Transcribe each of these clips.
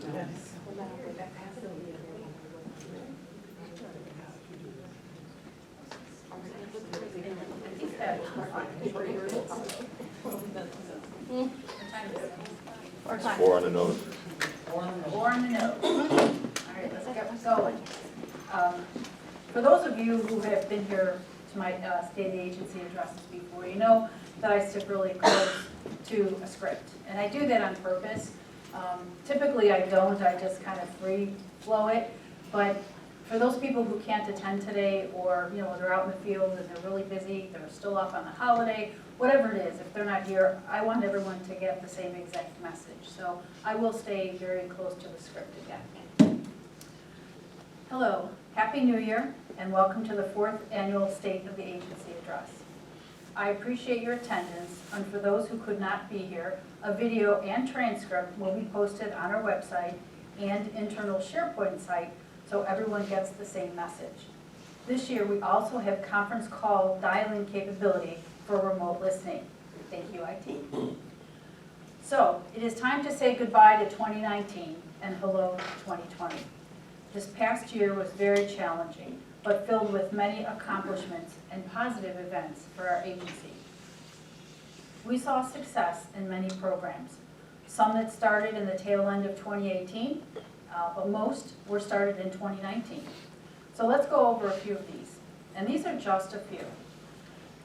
Four on the nose. Four on the nose. All right, let's get going. For those of you who have been here to my state agency addresses before, you know that I stick really close to a script. And I do that on purpose. Typically I don't, I just kind of free flow it. But for those people who can't attend today, or they're out in the field and they're really busy, they're still off on the holiday, whatever it is, if they're not here, I want everyone to get the same exact message. So I will stay very close to the script again. Hello, Happy New Year, and welcome to the 4th Annual State of the Agency Address. I appreciate your attendance, and for those who could not be here, a video and transcript will be posted on our website and internal SharePoint site so everyone gets the same message. This year we also have conference call dialing capability for remote listening. Thank you, IT. So it is time to say goodbye to 2019 and hello to 2020. This past year was very challenging, but filled with many accomplishments and positive events for our agency. We saw success in many programs, some that started in the tail end of 2018, but most were started in 2019. So let's go over a few of these, and these are just a few.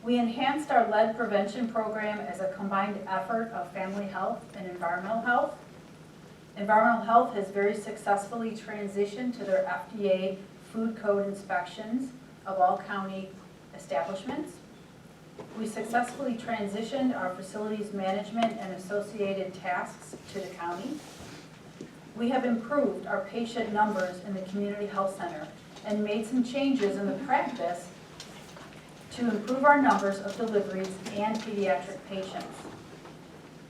We enhanced our lead prevention program as a combined effort of family health and environmental health. Environmental health has very successfully transitioned to their FDA food code inspections of all county establishments. We successfully transitioned our facilities management and associated tasks to the county. We have improved our patient numbers in the community health center and made some changes in the practice to improve our numbers of deliveries and pediatric patients.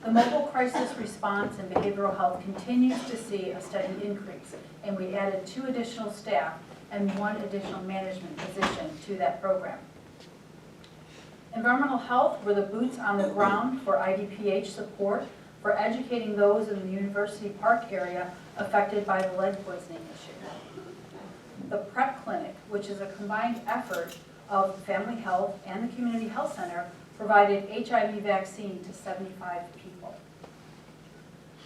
The mobile crisis response in behavioral health continues to see a steady increase, and we added 2 additional staff and 1 additional management position to that program. Environmental health were the boots on the ground for IDPH support for educating those in the University Park area affected by the lead poisoning issue. The PrEP clinic, which is a combined effort of family health and the community health center, provided HIV vaccine to 75 people.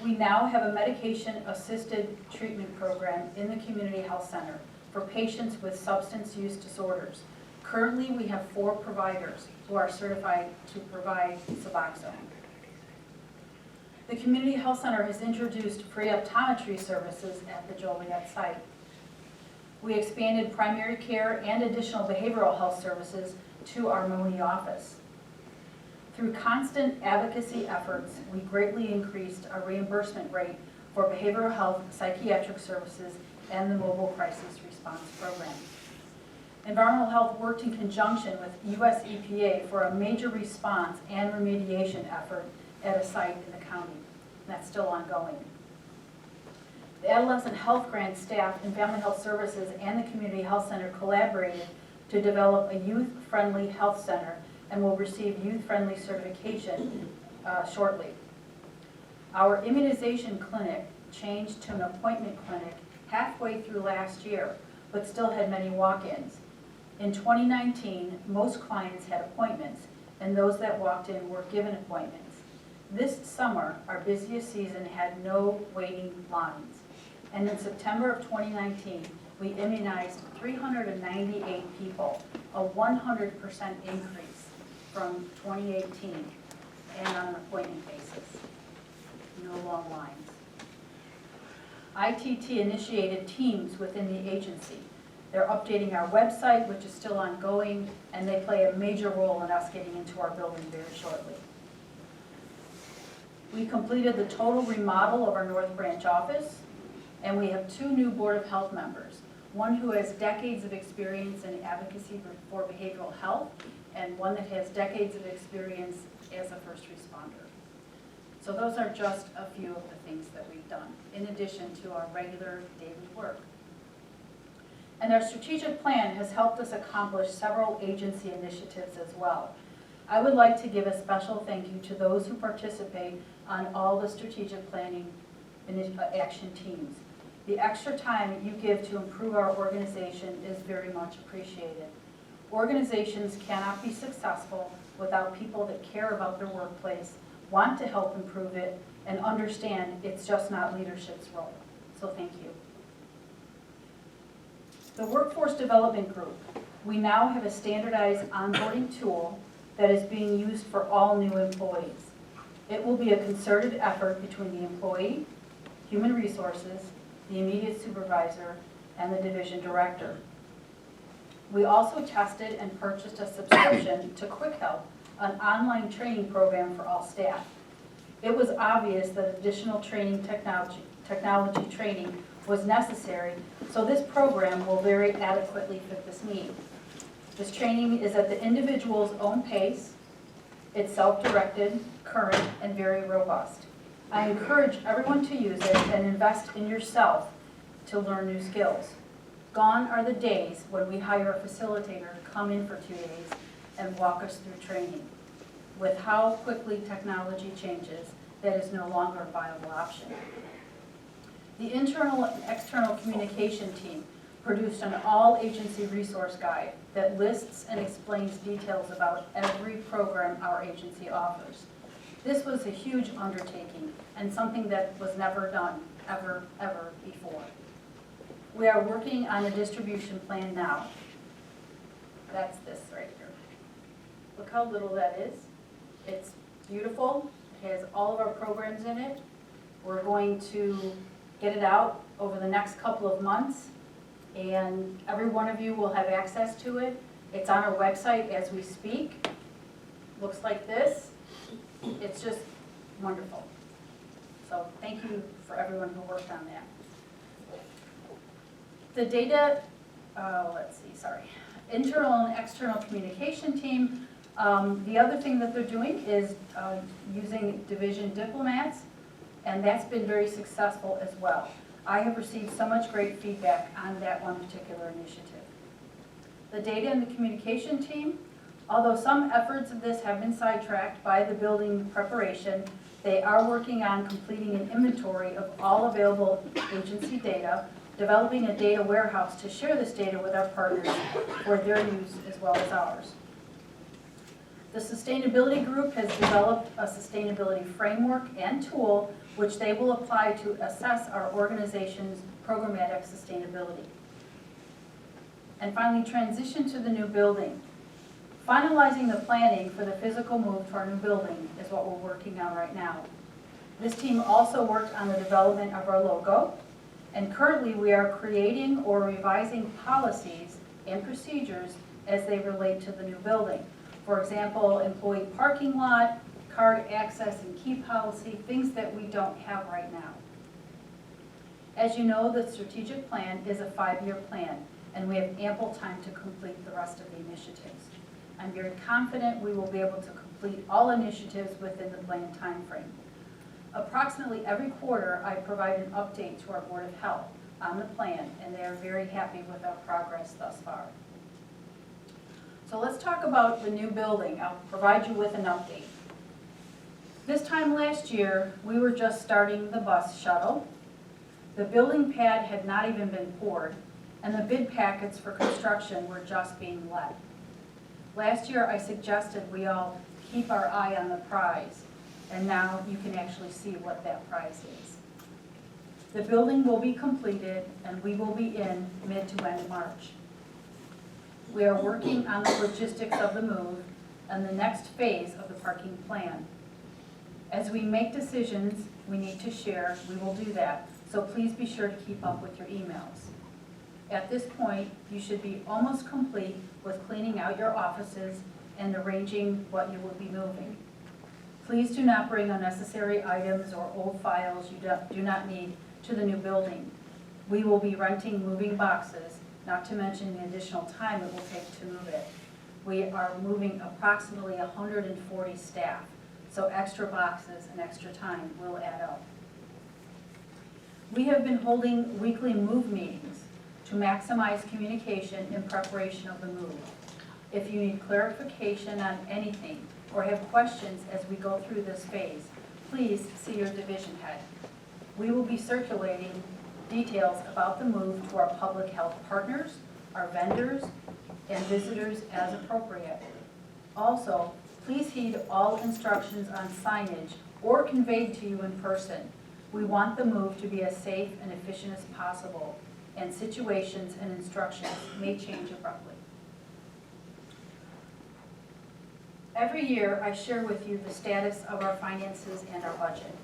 We now have a medication-assisted treatment program in the community health center for patients with substance use disorders. Currently, we have 4 providers who are certified to provide Suboxone. The community health center has introduced free optometry services at the Joliet site. We expanded primary care and additional behavioral health services to our Mooney office. Through constant advocacy efforts, we greatly increased our reimbursement rate for behavioral health, psychiatric services, and the mobile crisis response program. Environmental health worked in conjunction with US EPA for a major response and remediation effort at a site in the county. That's still ongoing. The Adolescent Health Grant staff in Family Health Services and the Community Health Center collaborated to develop a youth-friendly health center and will receive youth-friendly certification shortly. Our immunization clinic changed to an appointment clinic halfway through last year, but still had many walk-ins. In 2019, most clients had appointments, and those that walked in were given appointments. This summer, our busiest season had no waiting lines. And in September of 2019, we immunized 398 people, a 100% increase from 2018, and on an appointment basis. No long lines. ITT initiated teams within the agency. They're updating our website, which is still ongoing, and they play a major role in us getting into our building very shortly. We completed the total remodel of our North Branch office, and we have 2 new Board of Health members, one who has decades of experience in advocacy for behavioral health, and one that has decades of experience as a first responder. So those are just a few of the things that we've done, in addition to our regular daily work. And our strategic plan has helped us accomplish several agency initiatives as well. I would like to give a special thank you to those who participate on all the strategic planning action teams. The extra time you give to improve our organization is very much appreciated. Organizations cannot be successful without people that care about their workplace, want to help improve it, and understand it's just not leadership's role. So thank you. The Workforce Development Group. We now have a standardized onboarding tool that is being used for all new employees. It will be a concerted effort between the employee, human resources, the immediate supervisor, and the division director. We also tested and purchased a subscription to Quick Help, an online training program for all staff. It was obvious that additional training technology training was necessary, so this program will very adequately fit this need. This training is at the individual's own pace. It's self-directed, current, and very robust. I encourage everyone to use it and invest in yourself to learn new skills. Gone are the days when we hire a facilitator to come in for 2 days and walk us through training. With how quickly technology changes, that is no longer a viable option. The internal and external communication team produced an all-agency resource guide that lists and explains details about every program our agency offers. This was a huge undertaking and something that was never done, ever before. We are working on a distribution plan now. That's this right here. Look how little that is. It's beautiful. It has all of our programs in it. We're going to get it out over the next couple of months, and every one of you will have access to it. It's on our website as we speak. Looks like this. It's just wonderful. So thank you for everyone who worked on that. The data, internal and external communication team, the other thing that they're doing is using division diplomats, and that's been very successful as well. I have received so much great feedback on that one particular initiative. The data and the communication team, although some efforts of this have been sidetracked by the building preparation, they are working on completing an inventory of all available agency data, developing a data warehouse to share this data with our partners for their use as well as ours. The sustainability group has developed a sustainability framework and tool which they will apply to assess our organization's programmatic sustainability. And finally, transition to the new building. Finalizing the planning for the physical move to our new building is what we're working on right now. This team also worked on the development of our logo, and currently we are creating or revising policies and procedures as they relate to the new building. For example, employee parking lot, card access and key policy, things that we don't have right now. As you know, the strategic plan is a 5-year plan, and we have ample time to complete the rest of the initiatives. I'm very confident we will be able to complete all initiatives within the planned time frame. Approximately every quarter, I provide an update to our Board of Health on the plan, and they are very happy with our progress thus far. So let's talk about the new building. I'll provide you with an update. This time last year, we were just starting the bus shuttle. The building pad had not even been poured, and the bid packets for construction were just being let. Last year, I suggested we all keep our eye on the prize, and now you can actually see what that prize is. The building will be completed, and we will be in mid to end March. We are working on the logistics of the move and the next phase of the parking plan. As we make decisions we need to share, we will do that, so please be sure to keep up with your emails. At this point, you should be almost complete with cleaning out your offices and arranging what you will be moving. Please do not bring unnecessary items or old files you do not need to the new building. We will be renting moving boxes, not to mention the additional time it will take to move it. We are moving approximately 140 staff, so extra boxes and extra time will add up. We have been holding weekly move meetings to maximize communication in preparation of the move. If you need clarification on anything or have questions as we go through this phase, please see your division head. We will be circulating details about the move to our public health partners, our vendors, and visitors as appropriate. Also, please heed all instructions on signage or conveyed to you in person. We want the move to be as safe and efficient as possible, and situations and instructions may change abruptly. Every year, I share with you the status of our finances and our budget.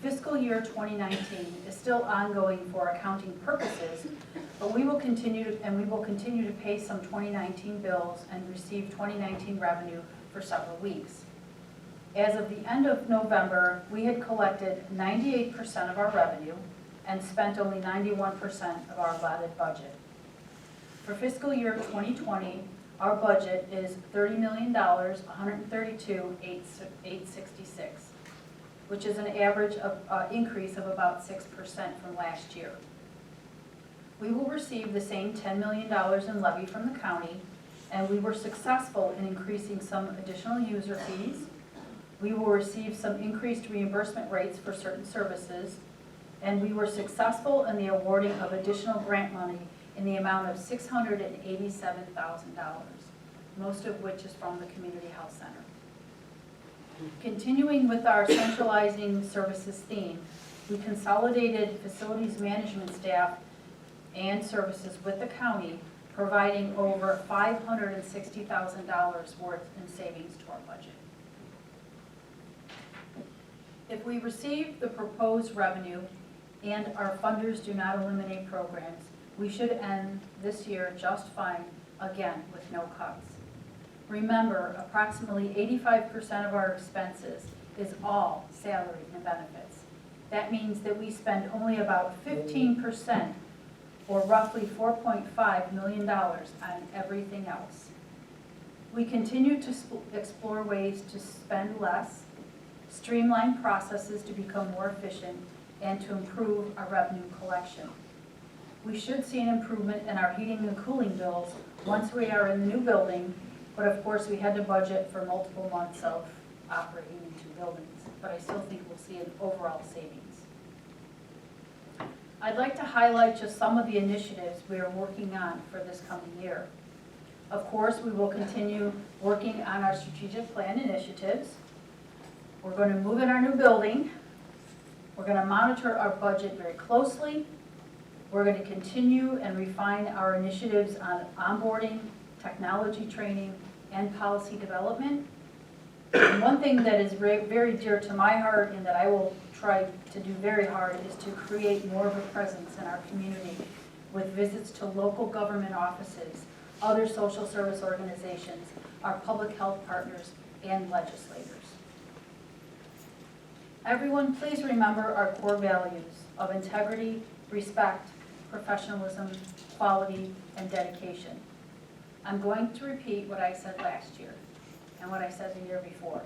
Fiscal year 2019 is still ongoing for accounting purposes, but we will continue to pay some 2019 bills and receive 2019 revenue for several weeks. As of the end of November, we had collected 98% of our revenue and spent only 91% of our allotted budget. For fiscal year 2020, our budget is $30,132,866, which is an average of increase of about 6% from last year. We will receive the same $10 million in levy from the county, and we were successful in increasing some additional user fees. We will receive some increased reimbursement rates for certain services, and we were successful in the awarding of additional grant money in the amount of $687,000, most of which is from the Community Health Center. Continuing with our centralizing services theme, we consolidated facilities management staff and services with the county, providing over $560,000 worth in savings to our budget. If we receive the proposed revenue and our funders do not eliminate programs, we should end this year just fine, again, with no cuts. Remember, approximately 85% of our expenses is all salary and benefits. That means that we spend only about 15%, or roughly $4.5 million on everything else. We continue to explore ways to spend less, streamline processes to become more efficient, and to improve our revenue collection. We should see an improvement in our heating and cooling bills once we are in the new building, but of course we had to budget for multiple months of operating in two buildings, but I still think we'll see an overall savings. I'd like to highlight just some of the initiatives we are working on for this coming year. Of course, we will continue working on our strategic plan initiatives. We're going to move in our new building. We're going to monitor our budget very closely. We're going to continue and refine our initiatives on onboarding, technology training, and policy development. And one thing that is very dear to my heart and that I will try to do very hard is to create more of a presence in our community with visits to local government offices, other social service organizations, our public health partners, and legislators. Everyone, please remember our core values of integrity, respect, professionalism, quality, and dedication. I'm going to repeat what I said last year and what I said the year before.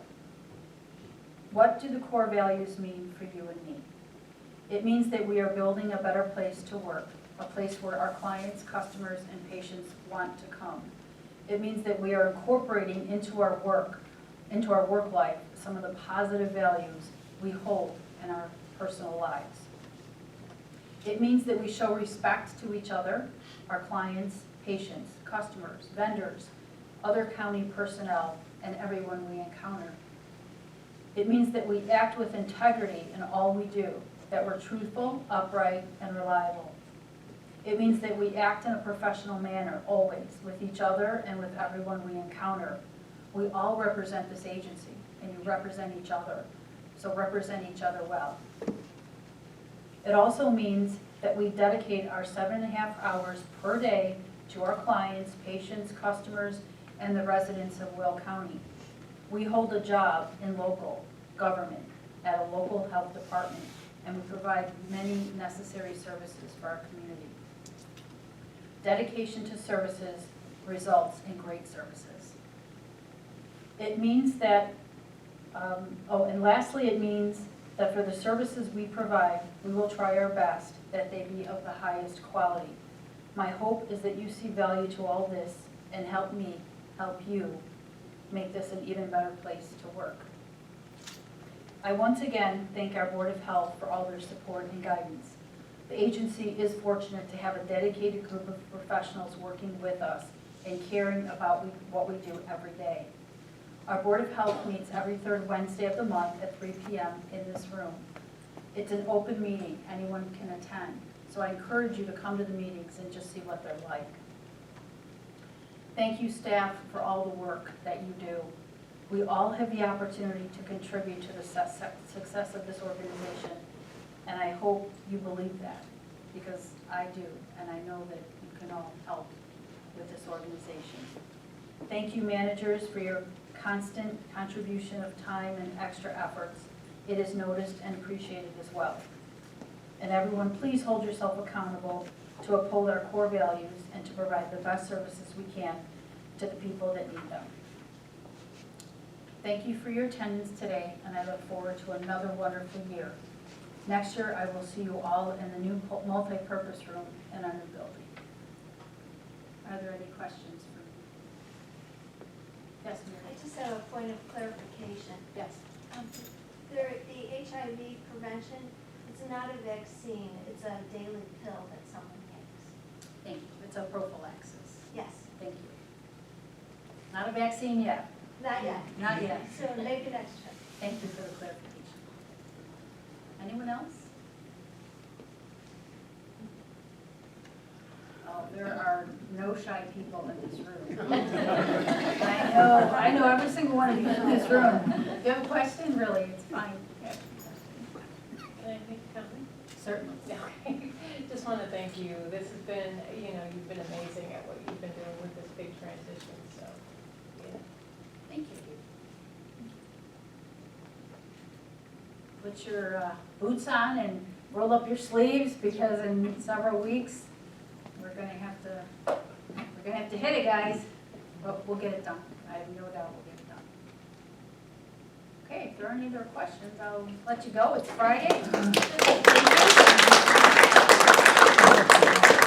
What do the core values mean for you and me? It means that we are building a better place to work, a place where our clients, customers, and patients want to come. It means that we are incorporating into our work life, some of the positive values we hold in our personal lives. It means that we show respect to each other, our clients, patients, customers, vendors, other county personnel, and everyone we encounter. It means that we act with integrity in all we do, that we're truthful, upright, and reliable. It means that we act in a professional manner, always, with each other and with everyone we encounter. We all represent this agency, and you represent each other, so represent each other well. It also means that we dedicate our 7.5 hours per day to our clients, patients, customers, and the residents of Will County. We hold a job in local government at a local health department, and we provide many necessary services for our community. Dedication to services results in great services. It means that, and lastly, it means that for the services we provide, we will try our best that they be of the highest quality. My hope is that you see value to all this and help me help you make this an even better place to work. I once again thank our Board of Health for all their support and guidance. The agency is fortunate to have a dedicated group of professionals working with us and caring about what we do every day. Our Board of Health meets every third Wednesday of the month at 3 p.m. in this room. It's an open meeting, anyone can attend, so I encourage you to come to the meetings and just see what they're like. Thank you, staff, for all the work that you do. We all have the opportunity to contribute to the success of this organization, and I hope you believe that, because I do, and I know that you can all help with this organization. Thank you, managers, for your constant contribution of time and extra efforts. It is noticed and appreciated as well. And everyone, please hold yourself accountable to uphold our core values and to provide the best services we can to the people that need them. Thank you for your attendance today, and I look forward to another wonderful year. Next year, I will see you all in the new multi-purpose room in our new building. Are there any questions for me? Yes, I Mary? just have a point of clarification. Yes. The HIV prevention, it's not a vaccine, it's a daily pill that someone takes. Thank you. It's a prophylaxis. Yes, Thank you. Not a vaccine yet. not yet. Not yet. So maybe next time. Thank you for the clarification. Anyone else? Oh, there are no shy people in this room. I know every single one of you in this room. If you have a question, really, it's fine. Can I make a comment? Certainly. Okay. Just want to thank you. This has been, you've been amazing at what you've been doing with this big transition, so, yeah. Thank you. Put your boots on and roll up your sleeves, because in several weeks, we're gonna have to hit it, guys. But we'll get it done. I have no doubt we'll get it done. Okay, if there are any other questions, I'll let you go. It's Friday.